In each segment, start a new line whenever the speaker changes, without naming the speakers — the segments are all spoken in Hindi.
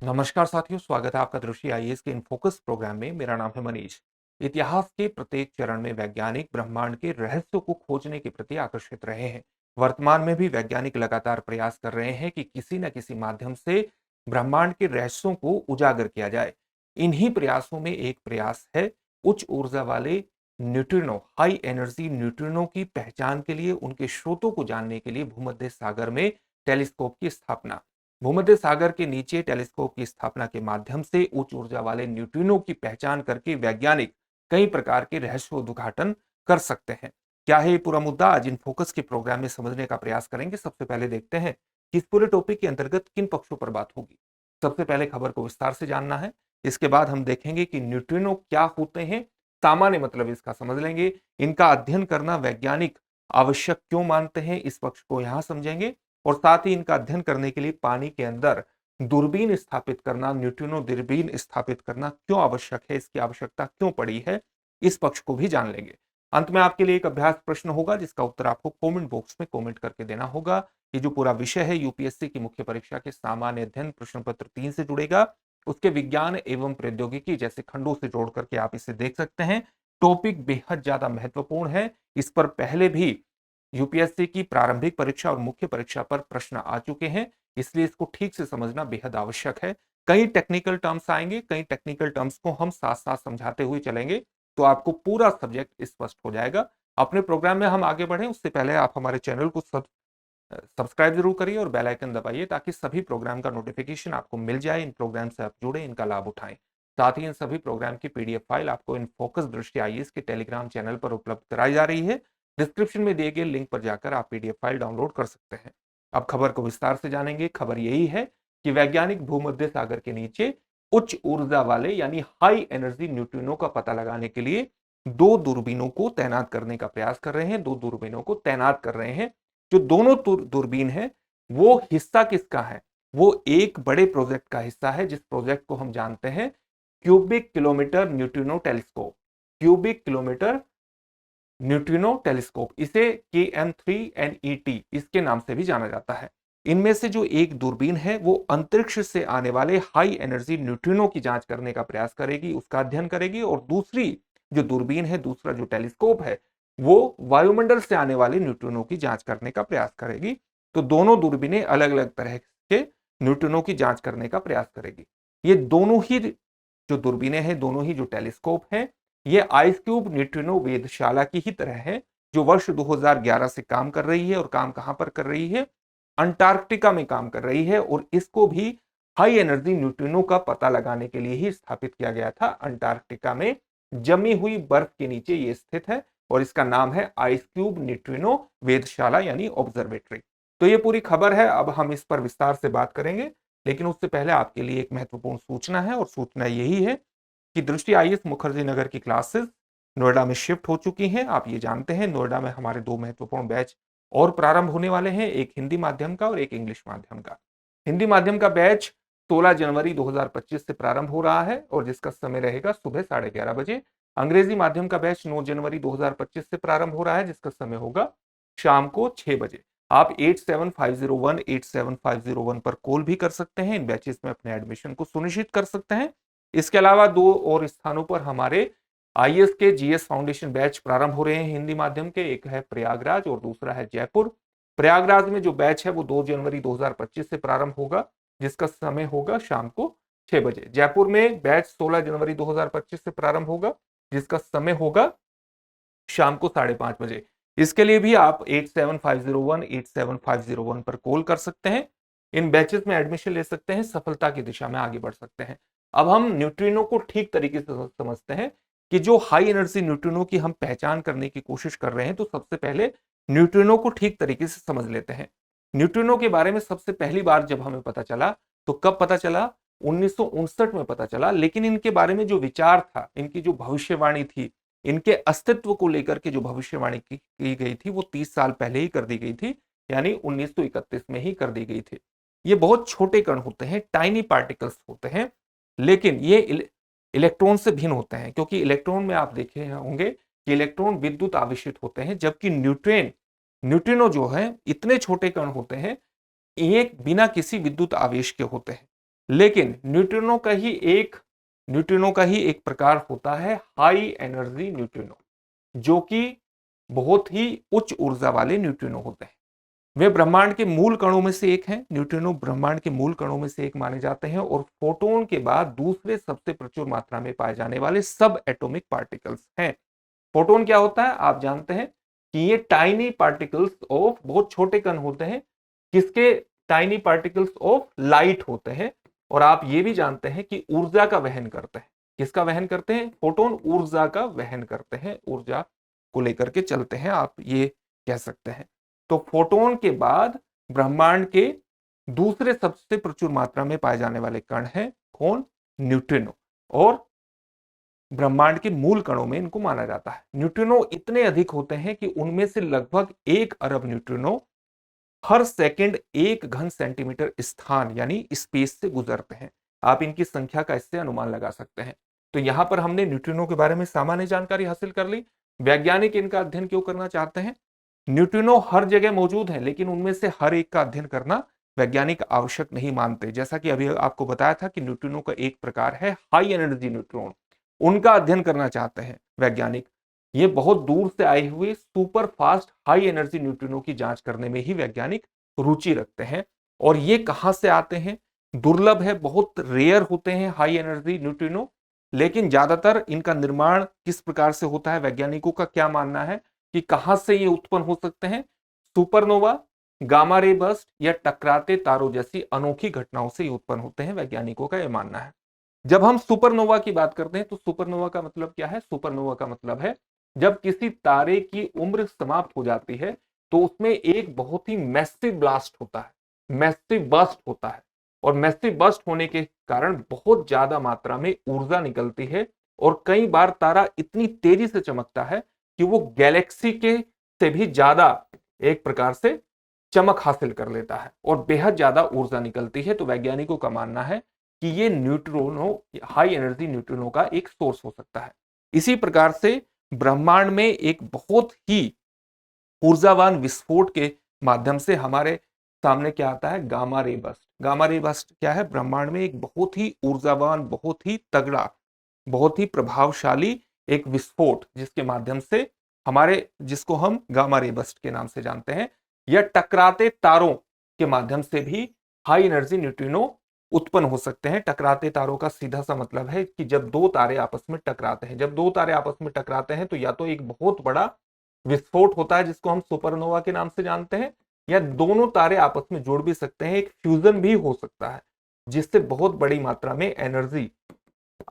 नमस्कार साथियों, स्वागत है आपका दृष्टि आईएएस के इन फोकस प्रोग्राम में। मेरा नाम है मनीष। इतिहास के प्रत्येक चरण में वैज्ञानिक ब्रह्मांड के रहस्यों को खोजने के प्रति आकर्षित रहे हैं। वर्तमान में भी वैज्ञानिक लगातार प्रयास कर रहे हैं कि किसी न किसी माध्यम से ब्रह्मांड के रहस्यों को उजागर किया जाए। इन्हीं प्रयासों में एक प्रयास है उच्च ऊर्जा वाले न्यूट्रिनो, हाई एनर्जी न्यूट्रिनो की पहचान के लिए, उनके स्रोतों को जानने के लिए भूमध्य सागर में टेलीस्कोप की स्थापना। भूमध्य सागर के नीचे टेलीस्कोप की स्थापना के माध्यम से उच्च ऊर्जा वाले न्यूट्रिनो की पहचान करके वैज्ञानिक कई प्रकार के रहस्योद्घाटन कर सकते हैं। क्या है ये पूरा मुद्दा, आज इन फोकस के प्रोग्राम में समझने का प्रयास करेंगे। सबसे पहले देखते हैं कि इस पूरे टॉपिक के अंतर्गत किन पक्षों पर बात होगी। सबसे पहले खबर को विस्तार से जानना है। इसके बाद हम देखेंगे कि न्यूट्रिनो क्या होते हैं, सामान्य मतलब इसका समझ लेंगे। इनका अध्ययन करना वैज्ञानिक आवश्यक क्यों मानते हैं, इस पक्ष को यहां समझेंगे। और साथ ही इनका अध्ययन करने के लिए पानी के अंदर दूरबीन स्थापित करना, न्यूट्रिनो दूरबीन स्थापित करना क्यों आवश्यक है, इसकी आवश्यकता क्यों पड़ी है, इस पक्ष को भी जान लेंगे। अंत में आपके लिए एक अभ्यास प्रश्न होगा जिसका उत्तर आपको कमेंट बॉक्स में कमेंट करके देना होगा। ये जो पूरा विषय है यूपीएससी की मुख्य परीक्षा के सामान्य अध्ययन प्रश्न पत्र 3 से जुड़ेगा। उसके विज्ञान एवं प्रौद्योगिकी जैसे खंडों से जोड़ करके आप इसे देख सकते हैं। टॉपिक बेहद ज्यादा महत्वपूर्ण है। इस पर पहले भी यूपीएससी की प्रारंभिक परीक्षा और मुख्य परीक्षा पर प्रश्न आ चुके हैं, इसलिए इसको ठीक से समझना बेहद आवश्यक है। कई टेक्निकल टर्म्स आएंगे, कई टेक्निकल टर्म्स को हम साथ साथ समझाते हुए चलेंगे तो आपको पूरा सब्जेक्ट स्पष्ट हो जाएगा। अपने प्रोग्राम में हम आगे बढ़े उससे पहले आप हमारे चैनल को सब्सक्राइब जरूर करिए और बेल आइकन दबाइए ताकि सभी प्रोग्राम का नोटिफिकेशन आपको मिल जाए। इन प्रोग्राम से आप जुड़े, इनका लाभ उठाएं। साथ ही इन सभी प्रोग्राम की पीडीएफ फाइल आपको इन फोकस दृष्टि आईएएस के टेलीग्राम चैनल पर उपलब्ध कराई जा रही है। डिस्क्रिप्शन में दिए गए लिंक पर जाकर आप पीडीएफ फाइल डाउनलोड कर सकते हैं। अब खबर को विस्तार से जानेंगे। खबर यही है कि वैज्ञानिक भूमध्य सागर के नीचे उच्च ऊर्जा वाले यानी हाई एनर्जी न्यूट्रिनो का पता लगाने के लिए दो दूरबीनों को तैनात करने का प्रयास कर रहे हैं। दो दूरबीनों को तैनात कर रहे हैं। जो दोनों दूरबीन है वो हिस्सा किसका है, वो एक बड़े प्रोजेक्ट का हिस्सा है जिस प्रोजेक्ट को हम जानते हैं cubic kilometre neutrino telescope. Cubic kilometre neutrino telescope, इसे KM3NET इसके नाम से भी जाना जाता है। इनमें से जो एक दूरबीन है वो अंतरिक्ष से आने वाले हाई एनर्जी न्यूट्रिनो की जांच करने का प्रयास करेगी, उसका अध्ययन करेगी। और दूसरी जो दूरबीन है, दूसरा जो टेलीस्कोप है, वो वायुमंडल से आने वाले न्यूट्रिनो की जांच करने का प्रयास करेगी। तो दोनों दूरबीनें अलग अलग तरह के न्यूट्रिनो की जांच करने का प्रयास करेगी। ये दोनों ही जो दूरबीनें हैं, दोनों ही जो टेलीस्कोप हैं, ये आइस क्यूब न्यूट्रिनो वेधशाला की ही तरह है जो वर्ष 2011 से काम कर रही है। और काम कहां पर कर रही है, अंटार्कटिका में काम कर रही है। और इसको भी हाई एनर्जी न्यूट्रिनो का पता लगाने के लिए ही स्थापित किया गया था। अंटार्कटिका में जमी हुई बर्फ के नीचे ये स्थित है और इसका नाम है आइस क्यूब न्यूट्रिनो वेधशाला यानी ऑब्जर्वेटरी। तो ये पूरी खबर है, अब हम इस पर विस्तार से बात करेंगे। लेकिन उससे पहले आपके लिए एक महत्वपूर्ण सूचना है और सूचना यही है कि दृष्टि आईएएस मुखर्जी नगर की क्लासेस नोएडा में शिफ्ट हो चुकी हैं। आप ये जानते हैं नोएडा में हमारे दो महत्वपूर्ण बैच और प्रारंभ होने वाले हैं, एक हिंदी माध्यम का और एक इंग्लिश माध्यम का। हिंदी माध्यम का बैच 16 जनवरी 2025 से प्रारंभ हो रहा है और जिसका समय रहेगा सुबह 11:30 बजे। अंग्रेजी माध्यम का बैच 9 जनवरी 2025 से प्रारंभ हो रहा है जिसका समय होगा शाम को 6 बजे। आप 8750187501 पर कॉल भी कर सकते हैं, इन बैचेस में अपने एडमिशन को सुनिश्चित कर सकते हैं। इसके अलावा दो और स्थानों पर हमारे आईएएस के जीएस फाउंडेशन बैच प्रारंभ हो रहे हैं हिंदी माध्यम के, एक है प्रयागराज और दूसरा है जयपुर। प्रयागराज में जो बैच है वो 2 जनवरी 2025 से प्रारंभ होगा जिसका समय होगा शाम को 6 बजे। जयपुर में बैच 16 जनवरी 2025 से प्रारंभ होगा जिसका समय होगा शाम को 5:30 बजे। इसके लिए भी आप 8750187501 पर कॉल कर सकते हैं, इन बैचेस में एडमिशन ले सकते हैं, सफलता की दिशा में आगे बढ़ सकते हैं। अब हम न्यूट्रिनो को ठीक तरीके से समझते हैं कि जो हाई एनर्जी न्यूट्रिनो की हम पहचान करने की कोशिश कर रहे हैं, तो सबसे पहले न्यूट्रिनो को ठीक तरीके से समझ लेते हैं। न्यूट्रिनो के बारे में सबसे पहली बार जब हमें पता चला तो कब पता चला, 1959 में पता चला। लेकिन इनके बारे में जो विचार था, इनकी जो भविष्यवाणी थी, इनके अस्तित्व को लेकर के जो भविष्यवाणी की गई थी वो 30 साल पहले ही कर दी गई थी, यानी 1931 में ही कर दी गई थी। ये बहुत छोटे कण होते हैं, टाइनी पार्टिकल्स होते हैं, लेकिन ये इलेक्ट्रॉन से भिन्न होते हैं क्योंकि इलेक्ट्रॉन में आप देखे होंगे कि इलेक्ट्रॉन विद्युत आवेशित होते हैं, जबकि न्यूट्रिनो जो है इतने छोटे कण होते हैं, ये बिना किसी विद्युत आवेश के होते हैं। लेकिन न्यूट्रिनो का ही एक प्रकार होता है हाई एनर्जी न्यूट्रिनो, जो कि बहुत ही उच्च ऊर्जा वाले न्यूट्रिनो होते हैं। वे ब्रह्मांड के मूल कणों में से एक हैं। न्यूट्रिनो ब्रह्मांड के मूल कणों में से एक माने जाते हैं और फोटोन के बाद दूसरे सबसे प्रचुर मात्रा में पाए जाने वाले सब एटॉमिक पार्टिकल्स हैं। फोटोन क्या होता है आप जानते हैं कि ये टाइनी पार्टिकल्स ऑफ, बहुत छोटे कण होते हैं, किसके? टाइनी पार्टिकल्स ऑफ लाइट होते हैं। और आप ये भी जानते हैं कि ऊर्जा का वहन करते हैं। किसका वहन करते हैं? फोटोन ऊर्जा का वहन करते हैं, ऊर्जा को लेकर के चलते हैं, आप ये कह सकते हैं। तो फोटोन के बाद ब्रह्मांड के दूसरे सबसे प्रचुर मात्रा में पाए जाने वाले कण हैं कौन? न्यूट्रिनो। और ब्रह्मांड के मूल कणों में इनको माना जाता है। न्यूट्रिनो इतने अधिक होते हैं कि उनमें से लगभग 1 अरब न्यूट्रिनो हर सेकंड 1 घन सेंटीमीटर स्थान यानी स्पेस से गुजरते हैं। आप इनकी संख्या का इससे अनुमान लगा सकते हैं। तो यहां पर हमने न्यूट्रिनो के बारे में सामान्य जानकारी हासिल कर ली। वैज्ञानिक इनका अध्ययन क्यों करना चाहते हैं? न्यूट्रिनो हर जगह मौजूद है, लेकिन उनमें से हर एक का अध्ययन करना वैज्ञानिक आवश्यक नहीं मानते। जैसा कि अभी आपको बताया था कि न्यूट्रिनो का एक प्रकार है हाई एनर्जी न्यूट्रॉन, उनका अध्ययन करना चाहते हैं वैज्ञानिक। ये बहुत दूर से आए हुए super fast high energy neutrino की जांच करने में ही वैज्ञानिक रुचि रखते हैं। और ये कहां से आते हैं? दुर्लभ है, बहुत रेयर होते हैं हाई एनर्जी न्यूट्रिनो। लेकिन ज्यादातर इनका निर्माण किस प्रकार से होता है? वैज्ञानिकों का क्या मानना है कि कहां से ये उत्पन्न हो सकते हैं? सुपरनोवा, गामा रे बर्स्ट या टकराते तारों जैसी अनोखी घटनाओं से ये उत्पन्न होते हैं, वैज्ञानिकों का यह मानना है। जब हम सुपरनोवा की बात करते हैं तो सुपरनोवा का मतलब क्या है? सुपरनोवा का मतलब है जब किसी तारे की उम्र समाप्त हो जाती है तो उसमें एक बहुत ही मैसिव ब्लास्ट होता है, मैसिव बर्स्ट होता है। और मैसिव बर्स्ट होने के कारण बहुत ज्यादा मात्रा में ऊर्जा निकलती है और कई बार तारा इतनी तेजी से चमकता है कि वो गैलेक्सी के से भी ज्यादा एक प्रकार से चमक हासिल कर लेता है और बेहद ज्यादा ऊर्जा निकलती है। तो वैज्ञानिकों का मानना है कि ये न्यूट्रिनो, हाई एनर्जी न्यूट्रिनो का एक सोर्स हो सकता है। इसी प्रकार से ब्रह्मांड में एक बहुत ही ऊर्जावान विस्फोट के माध्यम से हमारे सामने क्या आता है? Gamma ray bast. Gamma ray bast क्या है? ब्रह्मांड में एक बहुत ही ऊर्जावान, बहुत ही तगड़ा, बहुत ही प्रभावशाली एक विस्फोट, जिसके माध्यम से जिसको हम गामा रे बस्ट के नाम से जानते हैं, या टकराते तारों के माध्यम से भी हाई एनर्जी न्यूट्रिनो उत्पन्न हो सकते हैं। टकराते तारों का सीधा सा मतलब है कि जब दो तारे आपस में टकराते हैं, जब दो तारे आपस में टकराते हैं तो या तो एक बहुत बड़ा विस्फोट होता है जिसको हम सुपरनोवा के नाम से जानते हैं, या दोनों तारे आपस में जुड़ भी सकते हैं, एक फ्यूजन भी हो सकता है जिससे बहुत बड़ी मात्रा में एनर्जी,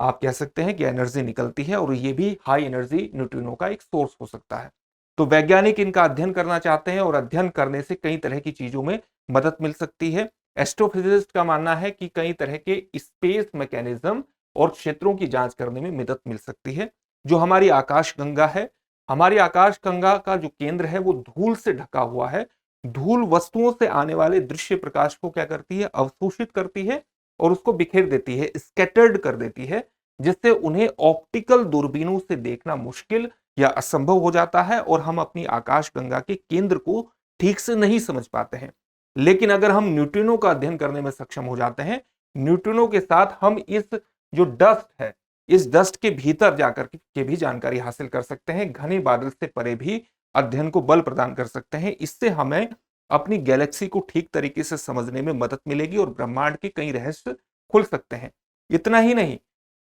आप कह सकते हैं कि एनर्जी निकलती है, और ये भी हाई एनर्जी न्यूट्रिनो का एक सोर्स हो सकता है। तो वैज्ञानिक इनका अध्ययन करना चाहते हैं और अध्ययन करने से कई तरह की चीजों में मदद मिल सकती है। एस्ट्रोफिजिस्ट का मानना है कि कई तरह के स्पेस मैकेनिज्म और क्षेत्रों की जांच करने में मदद मिल सकती है। जो हमारी आकाश गंगा है, हमारी आकाश गंगा का जो केंद्र है वो धूल से ढका हुआ है। धूल वस्तुओं से आने वाले दृश्य प्रकाश को क्या करती है? अवशोषित करती है और उसको बिखेर देती है, स्कैटर्ड कर देती है, जिससे उन्हें ऑप्टिकल दूरबीनों से देखना मुश्किल या असंभव हो जाता है और हम अपनी आकाश गंगा के केंद्र को ठीक से नहीं समझ पाते हैं। लेकिन अगर हम न्यूट्रिनो का अध्ययन करने में सक्षम हो जाते हैं, न्यूट्रिनो के साथ हम इस जो डस्ट है, इस डस्ट के भीतर जाकर के भी जानकारी हासिल कर सकते हैं, घने बादल से परे भी अध्ययन को बल प्रदान कर सकते हैं। इससे हमें अपनी गैलेक्सी को ठीक तरीके से समझने में मदद मिलेगी और ब्रह्मांड के कई रहस्य खुल सकते हैं। इतना ही नहीं,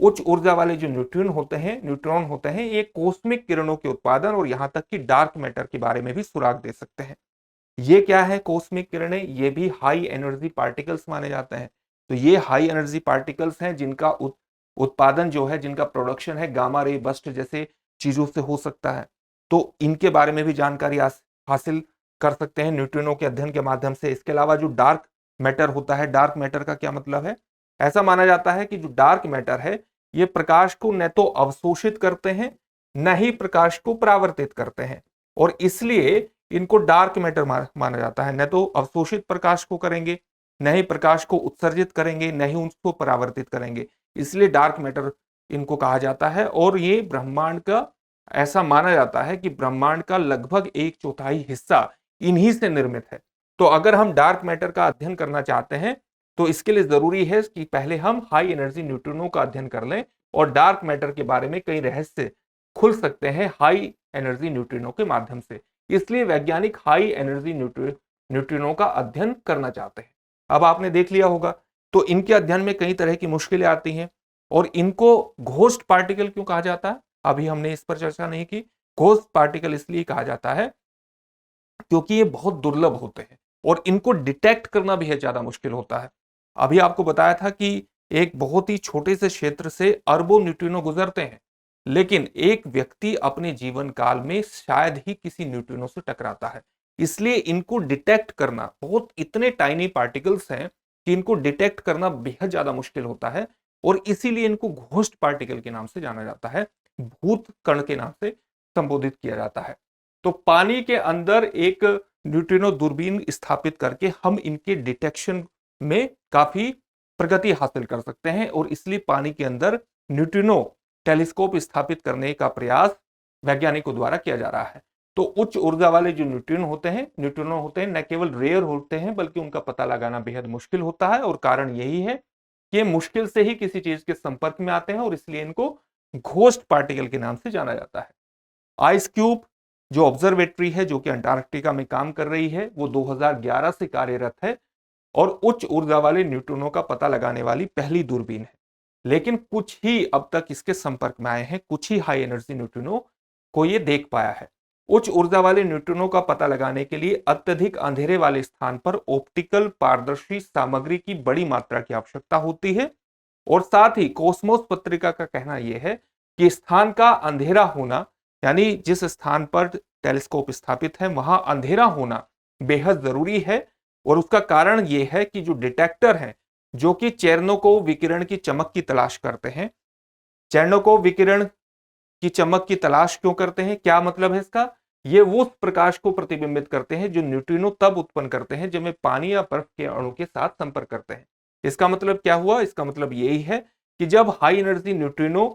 उच्च ऊर्जा वाले जो न्यूट्रॉन होते हैं, ये कॉस्मिक किरणों के उत्पादन और यहां तक कि डार्क मैटर के बारे में भी सुराग दे सकते हैं। ये क्या है? कॉस्मिक किरणें, ये भी हाई एनर्जी पार्टिकल्स माने जाते हैं। तो ये हाई एनर्जी पार्टिकल्स हैं जिनका उत्पादन जो है, जिनका प्रोडक्शन है गामा रे बस्ट जैसे चीजों से हो सकता है। तो इनके बारे में भी जानकारी हासिल कर सकते हैं न्यूट्रिनो के अध्ययन के माध्यम से। इसके अलावा जो डार्क मैटर होता है, डार्क मैटर का क्या मतलब है? ऐसा माना जाता है कि जो डार्क मैटर है, ये प्रकाश को न तो अवशोषित करते हैं, न ही प्रकाश को परावर्तित करते हैं, और इसलिए इनको डार्क मैटर माना जाता है। न तो अवशोषित प्रकाश को करेंगे, न ही प्रकाश को उत्सर्जित करेंगे, न ही उसको परावर्तित करेंगे, इसलिए डार्क मैटर इनको कहा जाता है। और ये ब्रह्मांड का, ऐसा माना जाता है कि ब्रह्मांड का लगभग 1/4 हिस्सा इन्हीं से निर्मित है। तो अगर हम डार्क मैटर का अध्ययन करना चाहते हैं तो इसके लिए जरूरी है कि पहले हम हाई एनर्जी न्यूट्रिनो का अध्ययन कर लें और डार्क मैटर के बारे में कई रहस्य खुल सकते हैं हाई एनर्जी न्यूट्रिनो के माध्यम से। इसलिए वैज्ञानिक हाई एनर्जी न्यूट्रिनो का अध्ययन करना चाहते हैं। अब आपने देख लिया होगा, तो इनके अध्ययन में कई तरह की मुश्किलें आती हैं और इनको घोस्ट पार्टिकल क्यों कहा जाता है, अभी हमने इस पर चर्चा नहीं की। घोस्ट पार्टिकल इसलिए कहा जाता है क्योंकि ये बहुत दुर्लभ होते हैं और इनको डिटेक्ट करना भी ज्यादा मुश्किल होता है। अभी आपको बताया था कि एक बहुत ही छोटे से क्षेत्र से अरबों न्यूट्रिनो गुजरते हैं, लेकिन एक व्यक्ति अपने जीवन काल में शायद ही किसी न्यूट्रिनो से टकराता है। इसलिए इनको डिटेक्ट करना, बहुत इतने टाइनी पार्टिकल्स हैं कि इनको डिटेक्ट करना बेहद ज्यादा मुश्किल होता है और इसीलिए इनको घोस्ट पार्टिकल के नाम से जाना जाता है, भूत कण के नाम से संबोधित किया जाता है। तो पानी के अंदर एक न्यूट्रिनो दूरबीन स्थापित करके हम इनके डिटेक्शन में काफी प्रगति हासिल कर सकते हैं और इसलिए पानी के अंदर न्यूट्रिनो टेलीस्कोप स्थापित करने का प्रयास वैज्ञानिकों द्वारा किया जा रहा है। तो उच्च ऊर्जा वाले जो न्यूट्रिनो होते हैं न केवल रेयर होते हैं बल्कि उनका पता लगाना बेहद मुश्किल होता है और कारण यही है कि ये मुश्किल से ही किसी चीज के संपर्क में आते हैं और इसलिए इनको घोस्ट पार्टिकल के नाम से जाना जाता है। आइस क्यूब जो ऑब्जर्वेटरी है जो कि अंटार्कटिका में काम कर रही है, वो 2011 से कार्यरत है और उच्च ऊर्जा वाले न्यूट्रिनो का पता लगाने वाली पहली दूरबीन है। लेकिन कुछ ही अब तक इसके संपर्क में आए हैं, कुछ ही हाई एनर्जी न्यूट्रिनो को ये देख पाया है। उच्च ऊर्जा वाले न्यूट्रिनो का पता लगाने के लिए अत्यधिक अंधेरे वाले स्थान पर ऑप्टिकल पारदर्शी सामग्री की बड़ी मात्रा की आवश्यकता होती है और साथ ही कॉस्मोस पत्रिका का कहना यह है कि स्थान का अंधेरा होना, यानी जिस स्थान पर टेलीस्कोप स्थापित है वहां अंधेरा होना बेहद जरूरी है और उसका कारण यह है कि जो डिटेक्टर हैं जो कि चेरनोकोव विकिरण की चमक की तलाश करते हैं। चेरनोकोव विकिरण की चमक की तलाश क्यों करते हैं, क्या मतलब है इसका? ये वो प्रकाश को प्रतिबिंबित करते हैं जो न्यूट्रिनो तब उत्पन्न करते हैं जब वे पानी या बर्फ के अणु के साथ संपर्क करते हैं। इसका मतलब क्या हुआ? इसका मतलब यही है कि जब हाई एनर्जी न्यूट्रिनो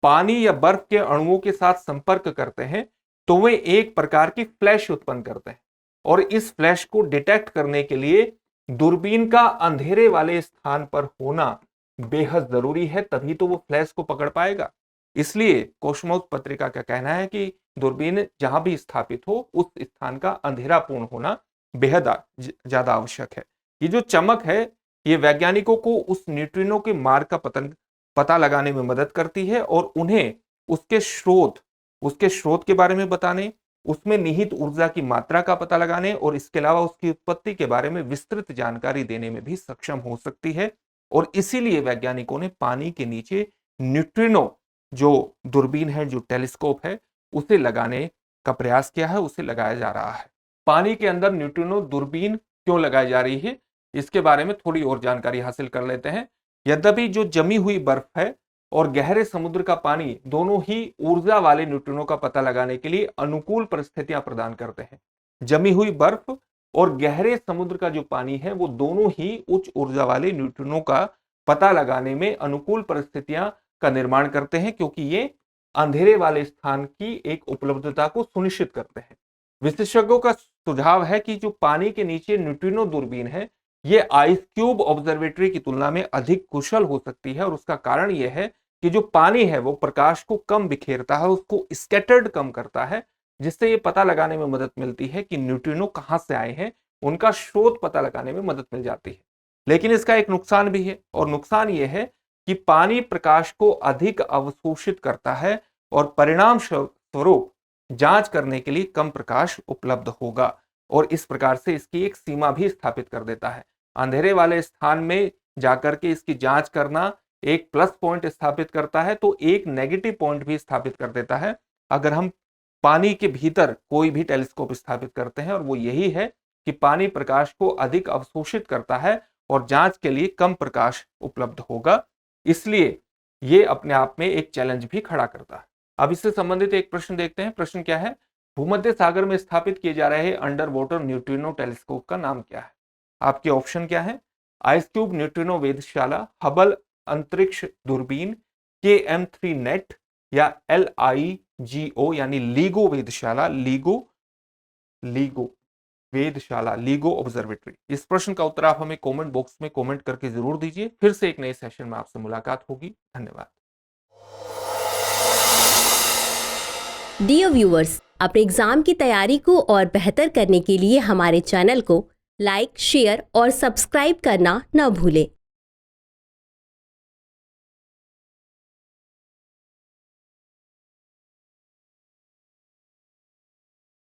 पानी या बर्फ के अणुओं के साथ संपर्क करते हैं तो वे एक प्रकार की फ्लैश उत्पन्न करते हैं और इस फ्लैश को डिटेक्ट करने के लिए दूरबीन का अंधेरे वाले स्थान पर होना बेहद जरूरी है, तभी तो वो फ्लैश को पकड़ पाएगा। इसलिए कॉस्मोस पत्रिका का कहना है कि दूरबीन जहां भी स्थापित हो उस स्थान का अंधेरापूर्ण होना बेहद ज्यादा आवश्यक है। ये जो चमक है ये वैज्ञानिकों को उस न्यूट्रिनो के मार्ग का पता लगाने में मदद करती है और उन्हें उसके स्रोत के बारे में बताने, उसमें निहित ऊर्जा की मात्रा का पता लगाने और इसके अलावा उसकी उत्पत्ति के बारे में विस्तृत जानकारी देने में भी सक्षम हो सकती है। और इसीलिए वैज्ञानिकों ने पानी के नीचे न्यूट्रिनो जो दूरबीन है, जो टेलीस्कोप है, उसे लगाने का प्रयास किया है, उसे लगाया जा रहा है। पानी के अंदर न्यूट्रिनो दूरबीन क्यों लगाई जा रही है, इसके बारे में थोड़ी और जानकारी हासिल कर लेते हैं। यद्यपि जो जमी हुई बर्फ है और गहरे समुद्र का पानी दोनों ही ऊर्जा वाले न्यूट्रिनो का पता लगाने के लिए अनुकूल परिस्थितियां प्रदान करते हैं। जमी हुई बर्फ और गहरे समुद्र का जो पानी है वो दोनों ही उच्च ऊर्जा वाले न्यूट्रिनो का पता लगाने में अनुकूल परिस्थितियां का निर्माण करते हैं क्योंकि ये अंधेरे वाले स्थान की एक उपलब्धता को सुनिश्चित करते हैं। विशेषज्ञों का सुझाव है कि जो पानी के नीचे न्यूट्रिनो दूरबीन है ये आइस क्यूब ऑब्जर्वेटरी की तुलना में अधिक कुशल हो सकती है और उसका कारण यह है कि जो पानी है वो प्रकाश को कम बिखेरता है, उसको स्कैटर्ड कम करता है, जिससे ये पता लगाने में मदद मिलती है कि न्यूट्रिनो कहां से आए हैं, उनका स्रोत पता लगाने में मदद मिल जाती है। लेकिन इसका एक नुकसान भी है और नुकसान यह है कि पानी प्रकाश को अधिक अवशोषित करता है और परिणाम स्वरूप जांच करने के लिए कम प्रकाश उपलब्ध होगा और इस प्रकार से इसकी एक सीमा भी स्थापित कर देता है। अंधेरे वाले स्थान में जाकर के इसकी जांच करना एक प्लस पॉइंट स्थापित करता है तो एक नेगेटिव पॉइंट भी स्थापित कर देता है अगर हम पानी के भीतर कोई भी टेलीस्कोप स्थापित करते हैं, और वो यही है कि पानी प्रकाश को अधिक अवशोषित करता है और जांच के लिए कम प्रकाश उपलब्ध होगा। इसलिए ये अपने आप में एक चैलेंज भी खड़ा करता है। अब इससे संबंधित एक प्रश्न देखते हैं। प्रश्न क्या है? भूमध्य सागर में स्थापित किए जा रहे अंडर वाटर न्यूट्रिनो टेलीस्कोप का नाम क्या है? आपके ऑप्शन क्या है? आइस क्यूब न्यूट्रिनो वेधशाला, हबल अंतरिक्ष दूरबीन, KM3 नेट या LIGO यानी लीगो वेधशाला। लीगो वेधशाला लीगो ऑब्जर्वेटरी? इस प्रश्न का उत्तर आप हमें कमेंट बॉक्स में कमेंट करके जरूर दीजिए। फिर से एक नए सेशन में आपसे मुलाकात होगी। धन्यवाद।
डियर व्यूअर्स, अपने एग्जाम की तैयारी को और बेहतर करने के लिए हमारे चैनल को लाइक, शेयर और सब्सक्राइब करना न भूलें।